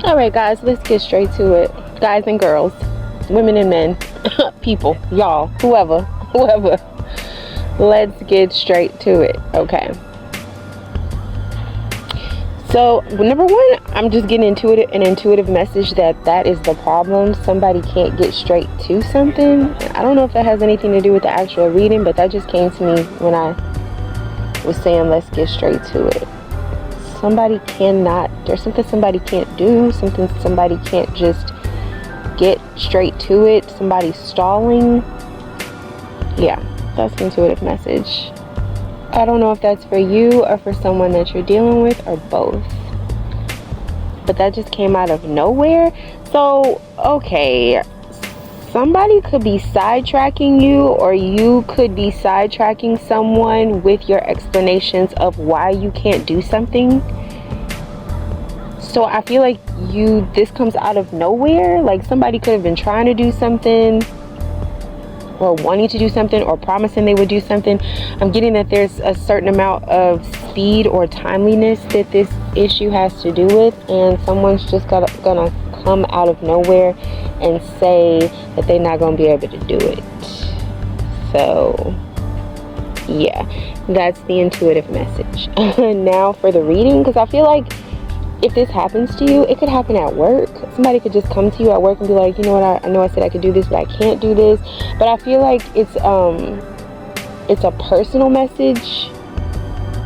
Alright guys, let's get straight to it. Guys and girls, women and men, people, y'all, whoever. Let's get straight to it, okay? So, number one, I'm just getting an intuitive message that is the problem. Somebody can't get straight to something. I don't know if that has anything to do with the actual reading, but that just came to me when I was saying let's get straight to it. There's something somebody can't do, something somebody can't just get straight to it, somebody's stalling. Yeah, that's an intuitive message. I don't know if that's for you or for someone that you're dealing with or both. But that just came out of nowhere. So, okay, somebody could be sidetracking you, or you could be sidetracking someone with your explanations of why you can't do something. So I feel like this comes out of nowhere. Like somebody could have been trying to do something, or wanting to do something, or promising they would do something. I'm getting that there's a certain amount of speed or timeliness that this issue has to do with, and someone's just gonna come out of nowhere and say that they're not gonna be able to do it. So yeah, that's the intuitive message. Now for the reading, because I feel like if this happens to you, it could happen at work. Somebody could just come to you at work and be like, you know what, I know I said I could do this, but I can't do this. But I feel like it's a personal message.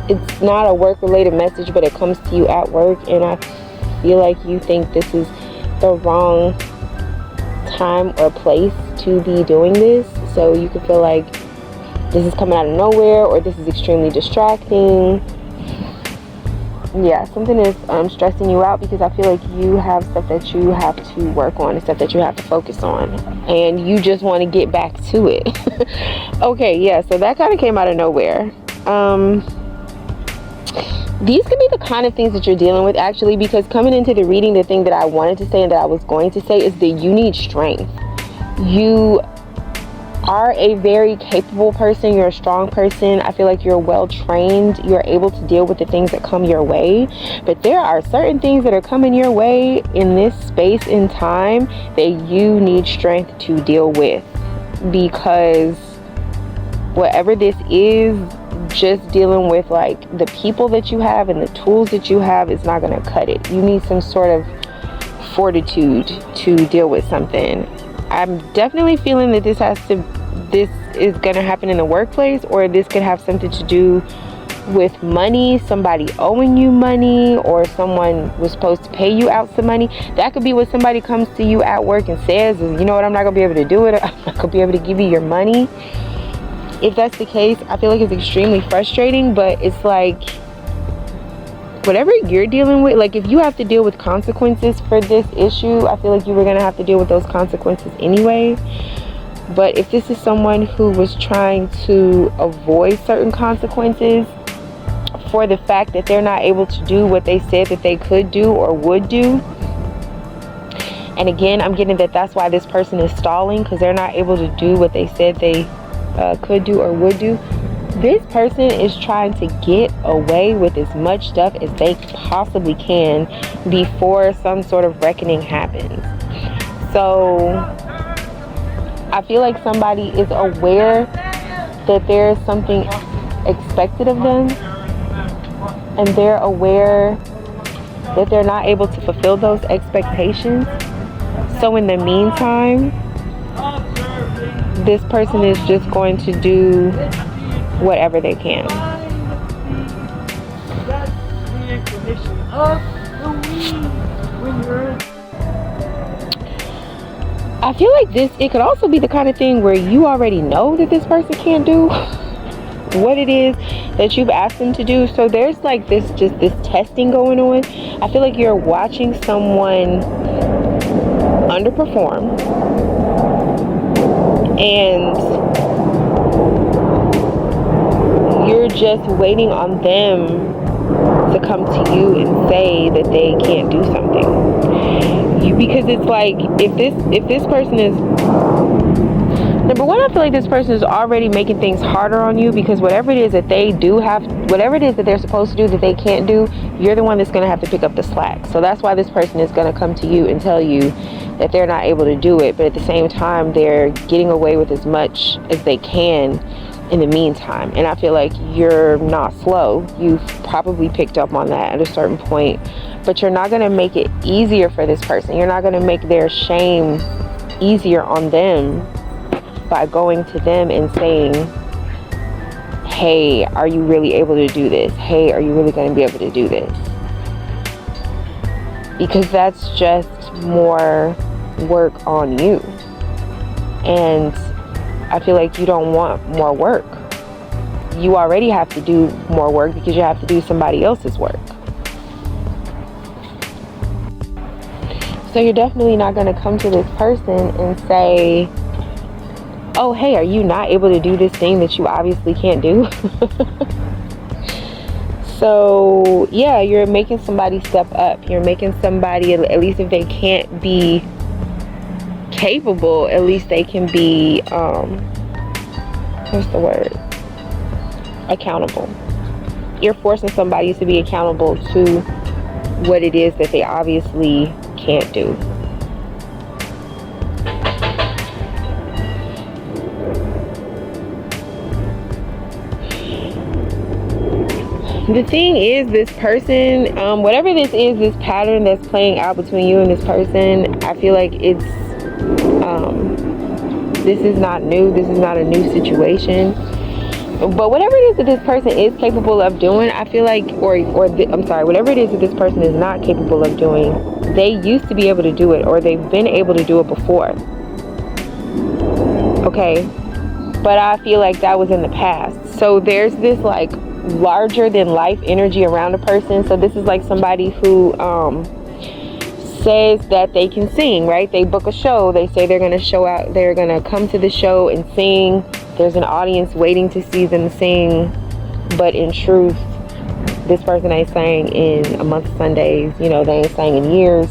It's not a work-related message, but it comes to you at work, and I feel like you think this is the wrong time or place to be doing this. So you could feel like this is coming out of nowhere, or this is extremely distracting. Yeah, something is stressing you out, because I feel like you have stuff that you have to work on and stuff that you have to focus on, and you just want to get back to it. Okay, yeah, so that kind of came out of nowhere. These could be the kind of things that you're dealing with, actually, because coming into the reading, the thing that I wanted to say and that I was going to say is that you need strength. You are a very capable person. You're a strong person. I feel like you're well trained. You're able to deal with the things that come your way. But there are certain things that are coming your way in this space in time that you need strength to deal with, because whatever this is, just dealing with like the people that you have and the tools that you have is not going to cut it. You need some sort of fortitude to deal with something. I'm definitely feeling that this is going to happen in the workplace, or this could have something to do with money, somebody owing you money, or someone was supposed to pay you out some money. That could be what somebody comes to you at work and says is, you know what, I'm not going to be able to do it. I'm not going to be able to give you your money. If that's the case, I feel like it's extremely frustrating, but it's like, whatever you're dealing with, like if you have to deal with consequences for this issue, I feel like you were going to have to deal with those consequences anyway. But if this is someone who was trying to avoid certain consequences for the fact that they're not able to do what they said that they could do or would do, and again, I'm getting that that's why this person is stalling, because they're not able to do what they said they could do or would do. This person is trying to get away with as much stuff as they possibly can before some sort of reckoning happens. So I feel like somebody is aware that there's something expected of them, and they're aware that they're not able to fulfill those expectations. So in the meantime, this person is just going to do whatever they can. I feel like it could also be the kind of thing where you already know that this person can't do what it is that you've asked them to do. So there's like this testing going on. I feel like you're watching someone underperform, and you're just waiting on them to come to you and say that they can't do something. Because it's like, if this person is, number one, I feel like this person is already making things harder on you, because whatever it is that they do have, whatever it is that they're supposed to do that they can't do, you're the one that's going to have to pick up the slack. So that's why this person is going to come to you and tell you that they're not able to do it, but at the same time they're getting away with as much as they can in the meantime. And I feel like you're not slow. You've probably picked up on that at a certain point, but you're not going to make it easier for this person. You're not going to make their shame easier on them by going to them and saying, hey, are you really able to do this? Hey, are you really going to be able to do this? Because that's just more work on you. And I feel like you don't want more work. You already have to do more work because you have to do somebody else's work. So you're definitely not going to come to this person and say, oh, hey, are you not able to do this thing that you obviously can't do? So yeah, you're making somebody step up. You're making somebody, at least if they can't be capable, at least they can be, what's the word? Accountable. You're forcing somebody to be accountable to what it is that they obviously can't do. The thing is, this person, whatever this is, this pattern that's playing out between you and this person, I feel like it's, this is not new. This is not a new situation. But whatever it is that this person is capable of doing, I feel like, whatever it is that this person is not capable of doing, they used to be able to do it, or they've been able to do it before. Okay? But I feel like that was in the past. So there's this like larger than life energy around a person. So this is like somebody who says that they can sing, right? They book a show, they say they're going to show out, they're going to come to the show and sing. There's an audience waiting to see them sing, but in truth, this person ain't sang in a month of Sundays. You know, they ain't sang in years.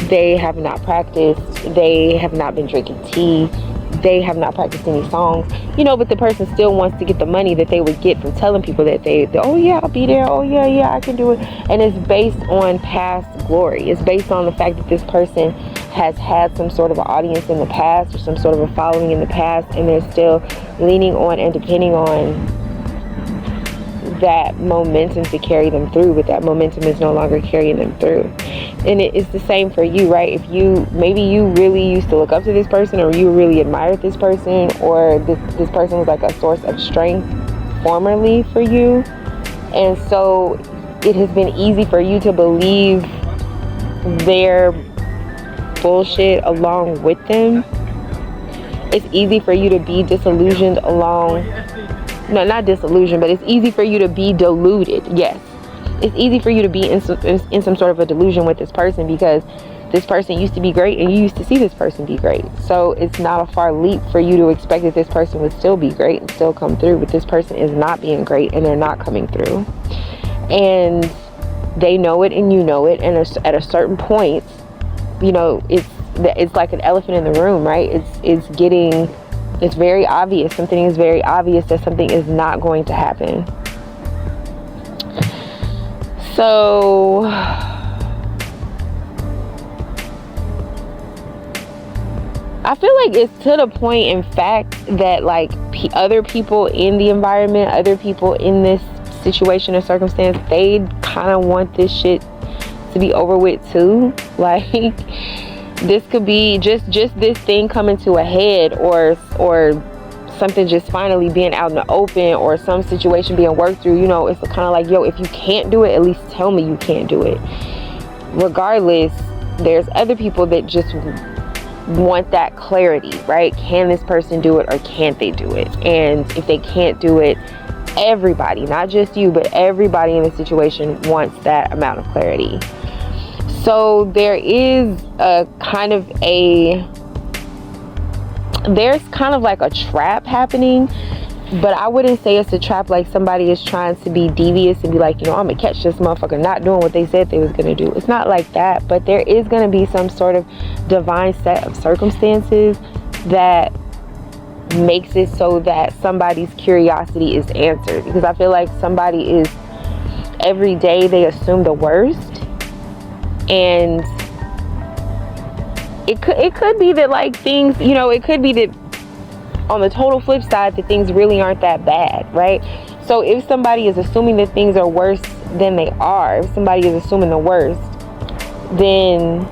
They have not practiced. They have not been drinking tea. They have not practiced any songs, you know, but the person still wants to get the money that they would get from telling people that oh yeah, I'll be there, oh yeah, I can do it. And it's based on past glory. It's based on the fact that this person has had some sort of an audience in the past, or some sort of a following in the past, and they're still leaning on and depending on that momentum to carry them through, but that momentum is no longer carrying them through. And it is the same for you, right? If maybe you really used to look up to this person, or you really admired this person, or this person was like a source of strength formerly for you, and so it has been easy for you to believe their bullshit along with them. It's easy for you to be disillusioned not disillusioned, but it's easy for you to be deluded. Yes, it's easy for you to be in some sort of a delusion with this person, because this person used to be great and you used to see this person be great. So it's not a far leap for you to expect that this person would still be great and still come through, but this person is not being great and they're not coming through. And they know it and you know it, and at a certain point, you know, it's like an elephant in the room, right? It's very obvious. Something is very obvious that something is not going to happen. So I feel like it's to the point, in fact, that like other people in the environment, other people in this situation or circumstance, they kind of want this shit to be over with too. Like, this could be just this thing coming to a head, or something just finally being out in the open, or some situation being worked through. You know, it's kind of like, yo, if you can't do it, at least tell me you can't do it. Regardless, there's other people that just want that clarity, right? Can this person do it, or can't they do it? And if they can't do it, everybody, not just you, but everybody in the situation wants that amount of clarity. So there's kind of like a trap happening, but I wouldn't say it's a trap like somebody is trying to be devious and be like, I'm gonna catch this motherfucker not doing what they said they was gonna do. It's not like that, but there is gonna be some sort of divine set of circumstances that makes it so that somebody's curiosity is answered. Because I feel like somebody is, every day they assume the worst, and it could be that like things, it could be that on the total flip side that things really aren't that bad, right? So if somebody is assuming that things are worse than they are, if somebody is assuming the worst, then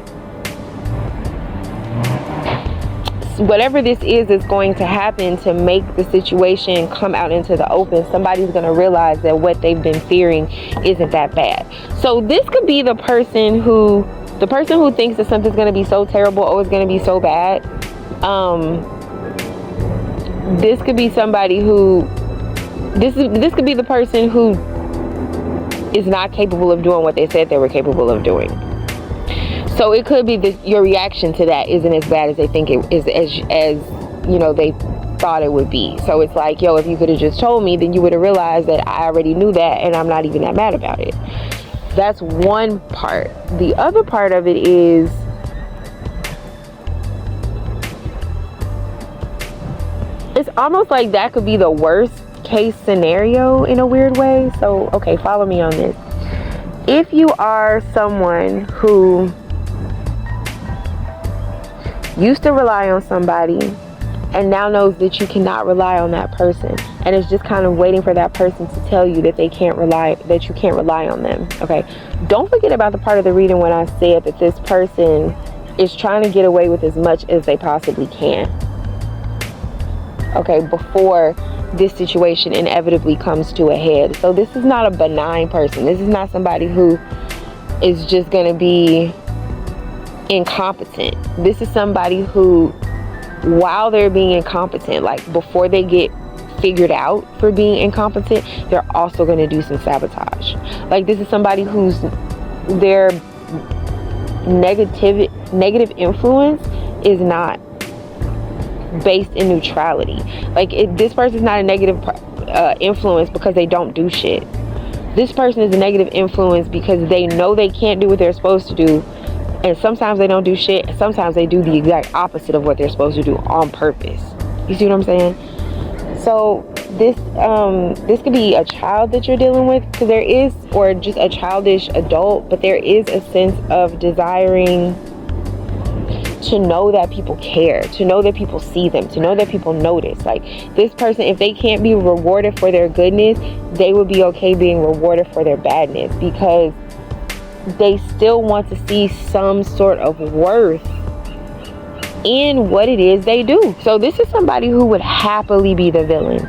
whatever this is going to happen to make the situation come out into the open. Somebody's going to realize that what they've been fearing isn't that bad. So this could be the person who thinks that something's going to be so terrible, or it's going to be so bad. This could be somebody who, this could be the person who is not capable of doing what they said they were capable of doing. So it could be that your reaction to that isn't as bad as they think it is, as they thought it would be. So it's like, if you could have just told me, then you would have realized that I already knew that, and I'm not even that mad about it. That's one part. The other part of it is, it's almost like that could be the worst case scenario in a weird way. So, okay, follow me on this. If you are someone who used to rely on somebody and now knows that you cannot rely on that person, and is just kind of waiting for that person to tell you that you can't rely on them, okay? Don't forget about the part of the reading when I said that this person is trying to get away with as much as they possibly can, okay, before this situation inevitably comes to a head. So this is not a benign person. This is not somebody who is just going to be incompetent. This is somebody who, while they're being incompetent, like before they get figured out for being incompetent, they're also going to do some sabotage. Like, this is somebody who's, their negative influence is not based in neutrality. Like, this person's not a negative influence because they don't do shit. This person is a negative influence because they know they can't do what they're supposed to do, and sometimes they don't do shit, and sometimes they do the exact opposite of what they're supposed to do on purpose. You see what I'm saying? So this could be a child that you're dealing with, because there is, or just a childish adult, but there is a sense of desiring to know that people care, to know that people see them, to know that people notice. Like, this person, if they can't be rewarded for their goodness, they would be okay being rewarded for their badness, because they still want to see some sort of worth in what it is they do. So this is somebody who would happily be the villain.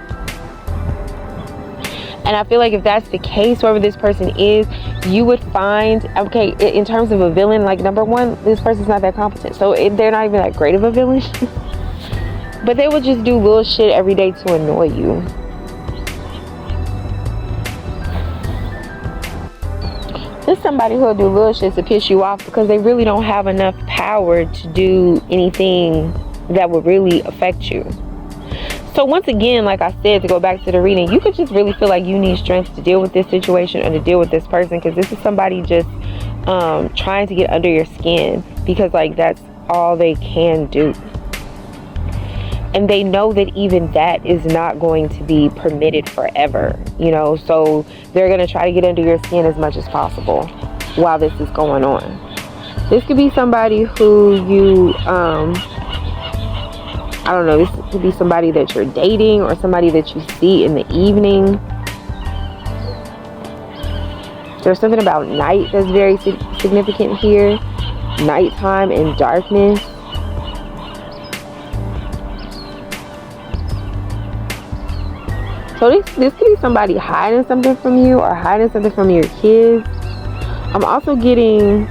And I feel like if that's the case, whoever this person is, you would find, okay, in terms of a villain, like, number one, this person's not that competent. So they're not even that great of a villain. But they would just do little shit every day to annoy you. There's somebody who'll do little shit to piss you off because they really don't have enough power to do anything that would really affect you. So once again, like I said, to go back to the reading, you could just really feel like you need strength to deal with this situation or to deal with this person, because this is somebody just trying to get under your skin, because, like, that's all they can do. And they know that even that is not going to be permitted forever, so they're going to try to get under your skin as much as possible while this is going on. This could be somebody who you, I don't know, this could be somebody that you're dating, or somebody that you see in the evening. There's something about night that's very significant here. Nighttime and darkness. So this could be somebody hiding something from you, or hiding something from your kids. I'm also getting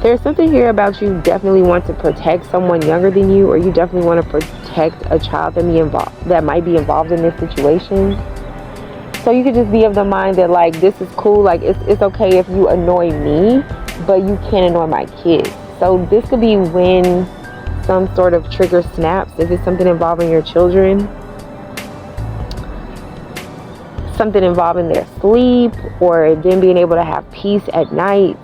There's something here about you definitely want to protect someone younger than you, or you definitely want to protect a child that might be involved in this situation. So you could just be of the mind that, like, this is cool, like it's okay if you annoy me, but you can't annoy my kids. So this could be when some sort of trigger snaps, if it's something involving your children, something involving their sleep, or them being able to have peace at night.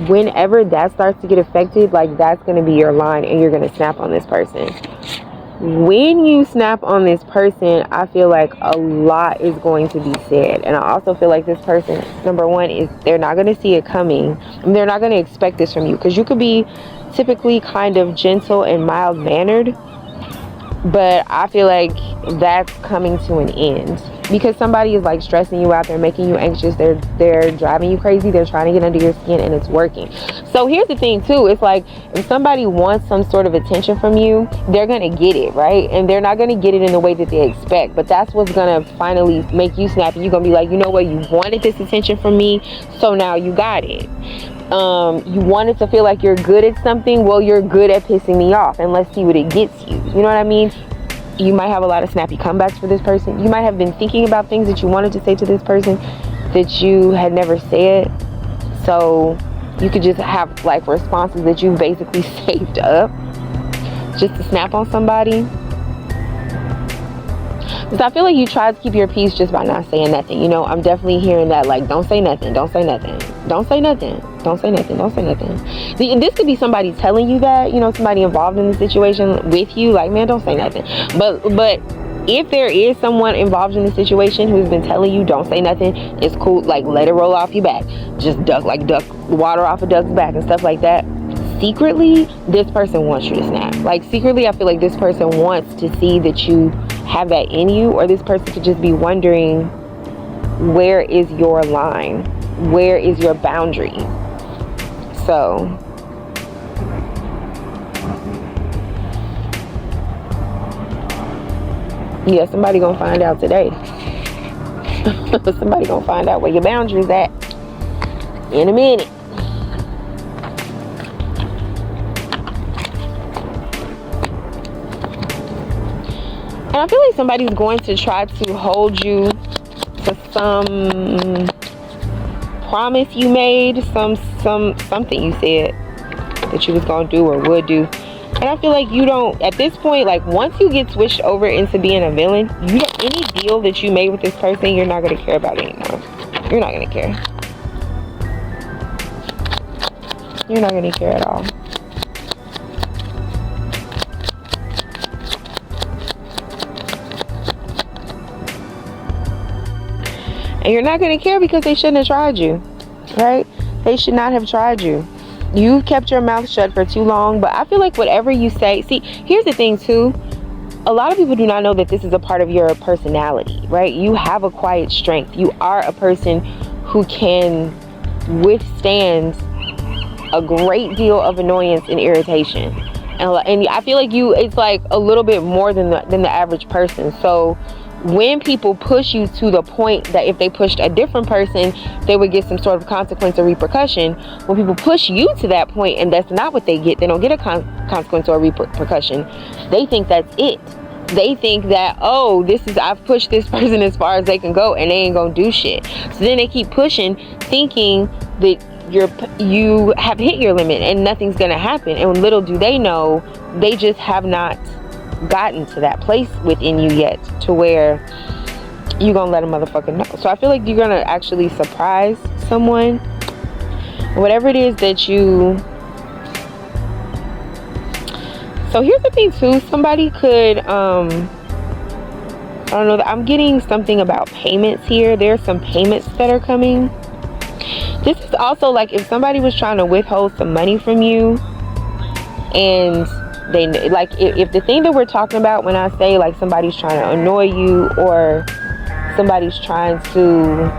Whenever that starts to get affected, like, that's going to be your line, and you're going to snap on this person. When you snap on this person, I feel like a lot is going to be said. And I also feel like this person, number one, is they're not going to see it coming, and they're not going to expect this from you, because you could be typically kind of gentle and mild mannered, but I feel like that's coming to an end, because somebody is like stressing you out, they're making you anxious, they're driving you crazy, they're trying to get under your skin, and it's working. So here's the thing too, it's like, if somebody wants some sort of attention from you, they're gonna get it, right? And they're not gonna get it in the way that they expect, but that's what's gonna finally make you snap, and you're gonna be like, you know what, you wanted this attention from me, so now you got it. You wanted to feel like you're good at something, well, you're good at pissing me off, and let's see what it gets you. You know what I mean? You might have a lot of snappy comebacks for this person. You might have been thinking about things that you wanted to say to this person that you had never said. So you could just have like responses that you basically saved up just to snap on somebody. Because I feel like you try to keep your peace just by not saying nothing. You know, I'm definitely hearing that, like, don't say nothing, don't say nothing, don't say nothing, don't say nothing, don't say nothing. And this could be somebody telling you that, you know, somebody involved in the situation with you, like, man, don't say nothing. But if there is someone involved in the situation who's been telling you don't say nothing, it's cool, like, let it roll off your back. Just duck water off a duck's back and stuff like that. Secretly, this person wants you to snap. Like, secretly, I feel like this person wants to see that you have that in you, or this person could just be wondering, where is your line? Where is your boundary? So yeah, somebody gonna find out today. Somebody gonna find out where your boundaries at in a minute. And I feel like somebody's going to try to hold you to some promise you made, something you said that you was gonna do or would do. And I feel like you don't, at this point, like, once you get switched over into being a villain, any deal that you made with this person, you're not gonna care about anymore. You're not gonna care. You're not gonna care at all. And you're not going to care because they shouldn't have tried you, right? They should not have tried you. You've kept your mouth shut for too long. But I feel like whatever you say, see, here's the thing too. A lot of people do not know that this is a part of your personality, right? You have a quiet strength. You are a person who can withstand a great deal of annoyance and irritation. And I feel like it's like a little bit more than the average person. So when people push you to the point that if they pushed a different person, they would get some sort of consequence or repercussion. When people push you to that point and that's not what they get, they don't get a consequence or repercussion. They think that's it. They think that, oh, I've pushed this person as far as they can go and they ain't gonna do shit. So then they keep pushing, thinking that you have hit your limit and nothing's gonna happen. And little do they know, they just have not gotten to that place within you yet to where you're gonna let a motherfucker know. So I feel like you're gonna actually surprise someone, whatever it is that you. So here's the thing too, somebody could I don't know, I'm getting something about payments here. There's some payments that are coming. This is also like if somebody was trying to withhold some money from you, and they, like, if the thing that we're talking about when I say like somebody's trying to annoy you, or somebody's trying to,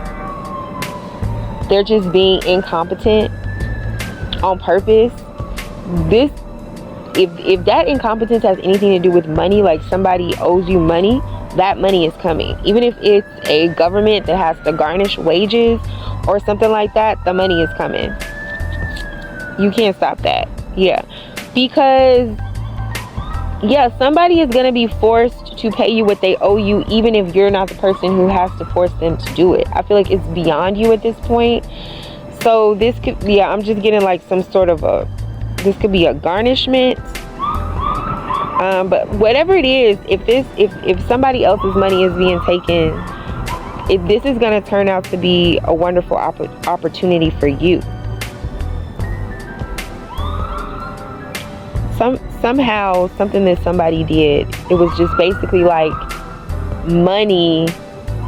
they're just being incompetent on purpose, if that incompetence has anything to do with money, like somebody owes you money, that money is coming. Even if it's a government that has to garnish wages or something like that, the money is coming. You can't stop that. Yeah. Because, yeah, somebody is going to be forced to pay you what they owe you, even if you're not the person who has to force them to do it. I feel like it's beyond you at this point. So this could, yeah, I'm just getting like some sort of this could be a garnishment. But whatever it is, if somebody else's money is being taken, this is going to turn out to be a wonderful opportunity for you. Somehow, something that somebody did, it was just basically like money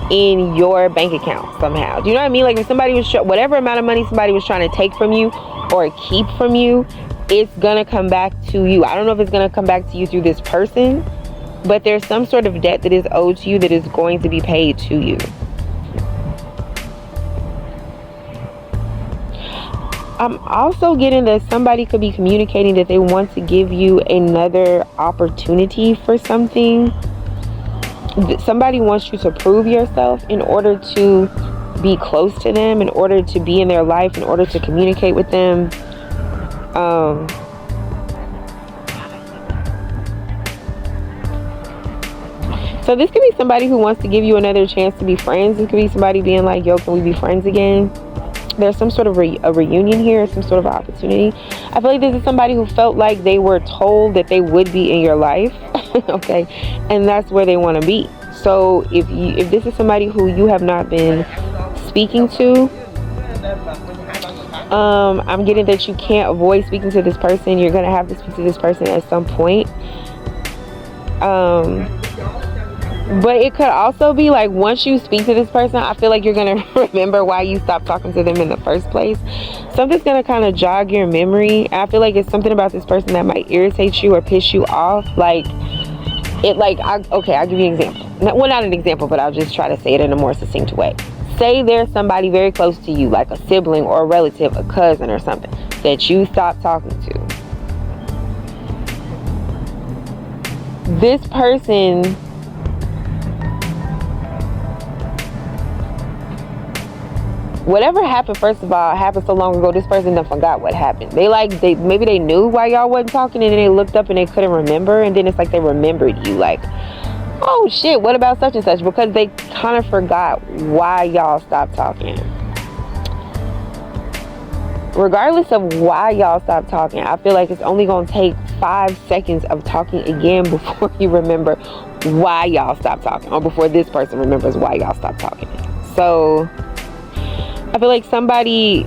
in your bank account somehow. Do you know what I mean? Like if somebody was, whatever amount of money somebody was trying to take from you or keep from you, it's gonna come back to you. I don't know if it's gonna come back to you through this person, but there's some sort of debt that is owed to you that is going to be paid to you. I'm also getting that somebody could be communicating that they want to give you another opportunity for something. Somebody wants you to prove yourself in order to be close to them, in order to be in their life, in order to communicate with them. So this could be somebody who wants to give you another chance to be friends. This could be somebody being like, yo, can we be friends again? There's some sort of a reunion here, some sort of opportunity. I feel like this is somebody who felt like they were told that they would be in your life. Okay, and that's where they want to be. So if this is somebody who you have not been speaking to, I'm getting that you can't avoid speaking to this person. You're gonna have to speak to this person at some point. But it could also be like once you speak to this person, I feel like you're going to remember why you stopped talking to them in the first place. Something's going to kind of jog your memory. I feel like it's something about this person that might irritate you or piss you off. Like, okay, I'll give you an example. Well, not an example, but I'll just try to say it in a more succinct way. Say there's somebody very close to you, like a sibling or a relative, a cousin or something, that you stopped talking to. This person... whatever happened, first of all, happened so long ago, this person done forgot what happened. Maybe they knew why y'all wasn't talking, and then they looked up and they couldn't remember, and then it's like they remembered you, like, oh shit, what about such and such? Because they kind of forgot why y'all stopped talking. Regardless of why y'all stopped talking, I feel like it's only gonna take 5 seconds of talking again before you remember why y'all stopped talking, or before this person remembers why y'all stopped talking. So I feel like somebody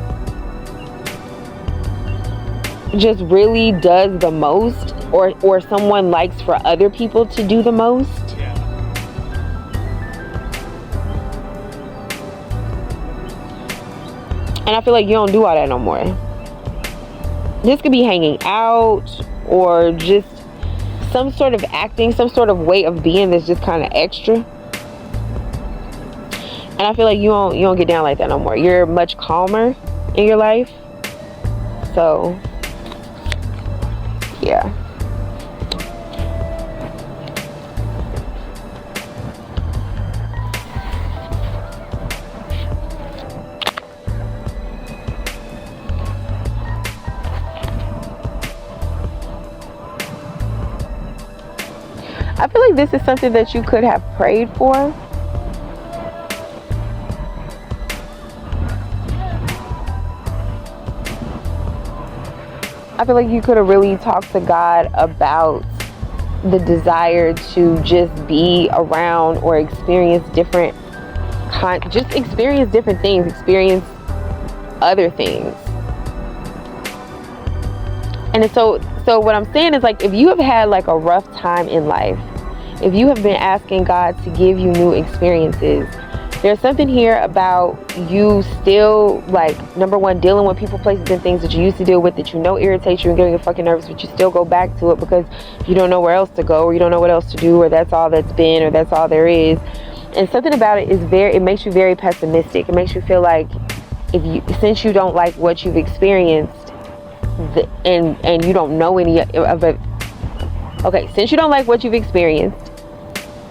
just really does the most, or someone likes for other people to do the most. And I feel like you don't do all that no more. This could be hanging out, or just some sort of acting, some sort of way of being that's just kind of extra. And I feel like you don't get down like that no more. You're much calmer in your life. So, yeah. I feel like this is something that you could have prayed for. I feel like you could have really talked to God about the desire to just be around or experience different things, experience other things. And so what I'm saying is, like, if you have had like a rough time in life, if you have been asking God to give you new experiences, there's something here about you still, like, number one, dealing with people, places, and things that you used to deal with that you know irritate you and get you fucking nervous, but you still go back to it because you don't know where else to go, or you don't know what else to do, or that's all that's been, or that's all there is. And something about it is it makes you very pessimistic. It makes you feel like since you don't like what you've experienced, and you don't know any of it. Okay, since you don't like what you've experienced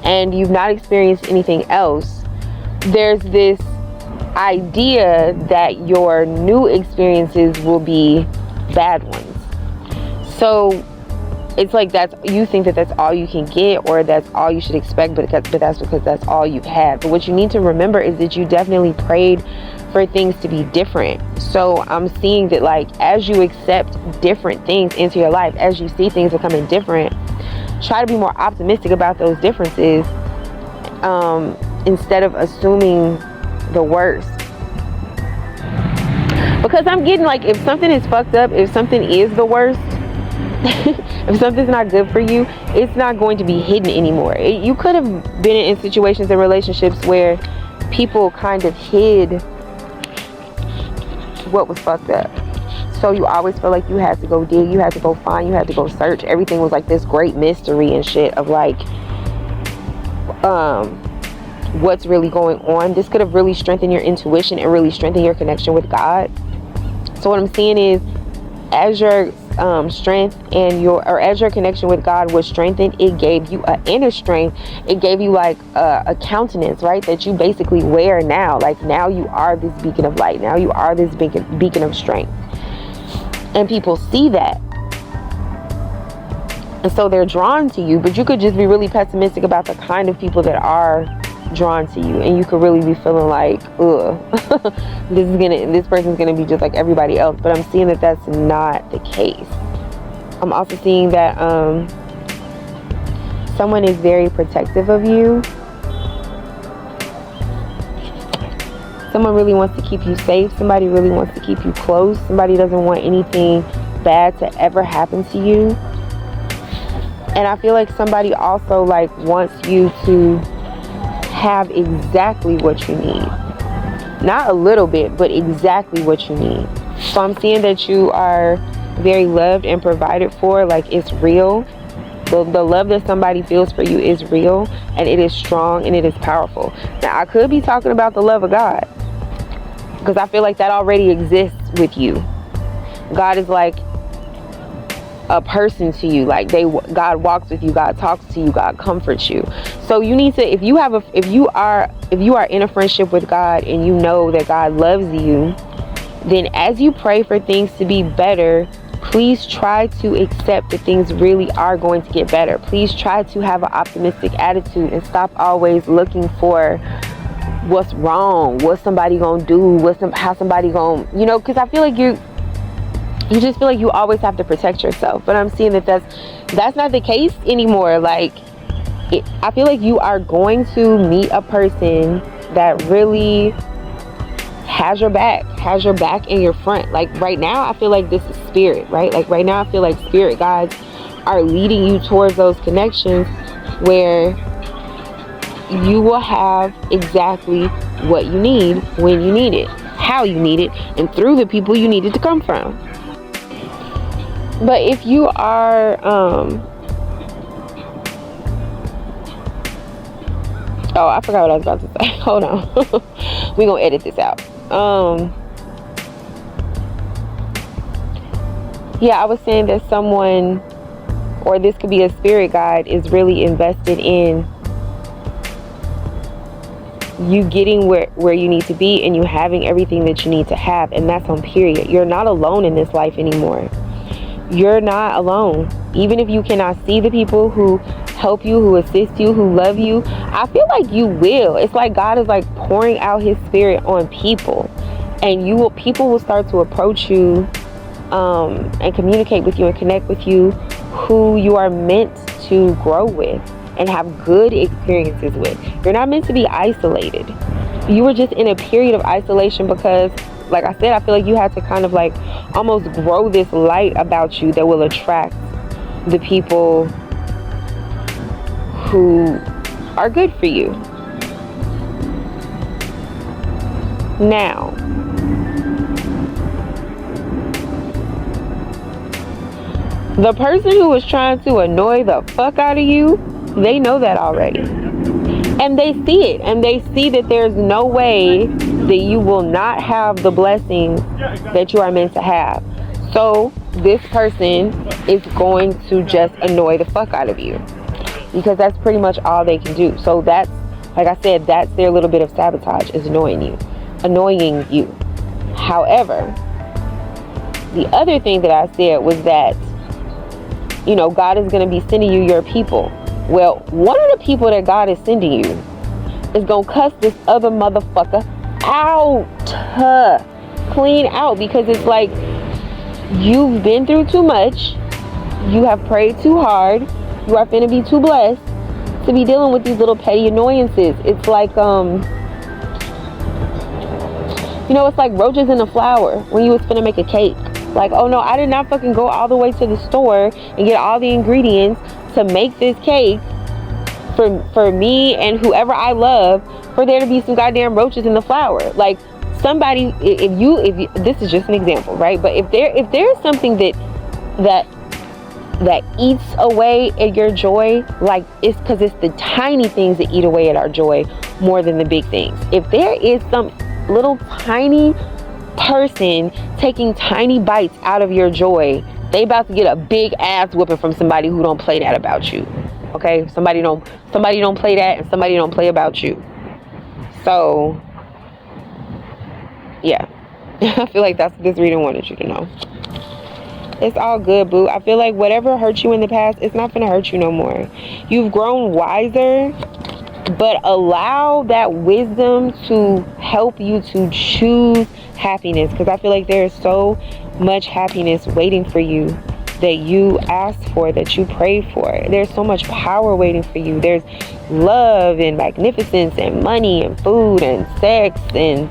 and you've not experienced anything else, there's this idea that your new experiences will be bad ones. So it's like you think that that's all you can get, or that's all you should expect, but that's because that's all you've had. But what you need to remember is that you definitely prayed for things to be different. So I'm seeing that, like, as you accept different things into your life, as you see things becoming different, try to be more optimistic about those differences, instead of assuming the worst. Because I'm getting, like, if something is fucked up, if something is the worst, if something's not good for you, it's not going to be hidden anymore. You could have been in situations and relationships where people kind of hid what was fucked up. So you always feel like you had to go dig, you had to go find, you had to go search. Everything was like this great mystery and shit of like, what's really going on. This could have really strengthened your intuition and really strengthened your connection with God. So what I'm seeing is, as your strength and as your connection with God was strengthened, it gave you an inner strength. It gave you like a countenance, right, that you basically wear now. Like, now you are this beacon of light. Now you are this beacon of strength. And people see that. And so they're drawn to you. But you could just be really pessimistic about the kind of people that are drawn to you, and you could really be feeling like, ugh, this person's gonna be just like everybody else. But I'm seeing that that's not the case. I'm also seeing that someone is very protective of you. Someone really wants to keep you safe. Somebody really wants to keep you close. Somebody doesn't want anything bad to ever happen to you. And I feel like somebody also like wants you to have exactly what you need. Not a little bit, but exactly what you need. So I'm seeing that you are very loved and provided for. Like, it's real. The love that somebody feels for you is real, and it is strong, and it is powerful. Now, I could be talking about the love of God, because I feel like that already exists with you. God is like a person to you. Like, God walks with you, God talks to you, God comforts you. So you need to, if you are in a friendship with God and you know that God loves you, then as you pray for things to be better, please try to accept that things really are going to get better. Please try to have an optimistic attitude and stop always looking for what's wrong, what's somebody gonna do, how somebody gonna, because I feel like you just feel like you always have to protect yourself. But I'm seeing that that's not the case anymore. Like, I feel like you are going to meet a person that really has your back and your front. Like, right now, I feel like this is spirit, right? Like, right now, I feel like spirit guides are leading you towards those connections where you will have exactly what you need, when you need it, how you need it, and through the people you need it to come from. But if you are, oh, I forgot what I was about to say. Hold on. We're going to edit this out. Yeah, I was saying that someone, or this could be a spirit guide, is really invested in you getting where you need to be, and you having everything that you need to have. And that's on period. You're not alone in this life anymore. You're not alone. Even if you cannot see the people who help you, who assist you, who love you, I feel like you will. It's like God is like pouring out his spirit on people, and people will start to approach you and communicate with you and connect with you, who you are meant to grow with and have good experiences with. You're not meant to be isolated. You were just in a period of isolation because, like I said, I feel like you had to kind of like almost grow this light about you that will attract the people who are good for you. Now, the person who was trying to annoy the fuck out of you, they know that already. And they see it. And they see that there's no way that you will not have the blessings that you are meant to have. So this person is going to just annoy the fuck out of you, because that's pretty much all they can do. So that's, like I said, that's their little bit of sabotage, is annoying you. However, The other thing that I said was that, you know, God is going to be sending you your people. Well, one of the people that God is sending you is going to cuss this other motherfucker out. Clean out. Because it's like, you've been through too much. You have prayed too hard. You are finna be too blessed to be dealing with these little petty annoyances. It's like, you know, it's like roaches in a flour when you was finna make a cake. Like, oh no, I did not fucking go all the way to the store and get all the ingredients to make this cake for me and whoever I love, for there to be some goddamn roaches in the flour. Like, somebody, if you this is just an example, right? But if there's something that eats away at your joy, like, it's because it's the tiny things that eat away at our joy more than the big things. If there is some little tiny person taking tiny bites out of your joy, they about to get a big ass whooping from somebody who don't play that about you. Okay? Somebody don't play that, and somebody don't play about you. So yeah. I feel like that's what this reading wanted you to know. It's all good, boo. I feel like whatever hurt you in the past, it's not gonna hurt you no more. You've grown wiser, but allow that wisdom to help you to choose happiness, because I feel like there is so much happiness waiting for you that you asked for, that you prayed for. There's so much power waiting for you. There's love and magnificence and money and food and sex and,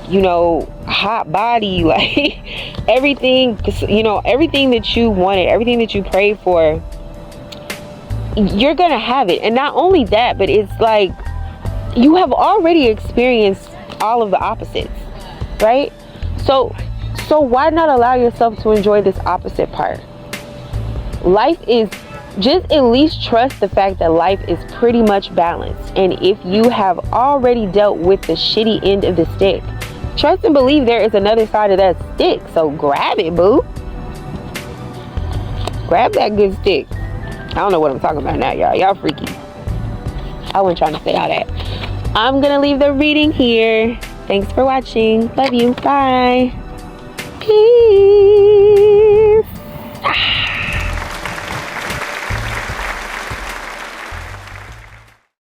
you know, hot body, like everything, you know, everything that you wanted, everything that you prayed for, you're gonna have it. And not only that, but it's like you have already experienced all of the opposites, right? So why not allow yourself to enjoy this opposite part? Life is, just at least trust the fact that life is pretty much balanced. And if you have already dealt with the shitty end of the stick, trust and believe there is another side of that stick. So grab it, boo. Grab that good stick. I don't know what I'm talking about now, y'all. Y'all freaky. I wasn't trying to say all that. I'm gonna leave the reading here. Thanks for watching. Love you. Bye. Peace.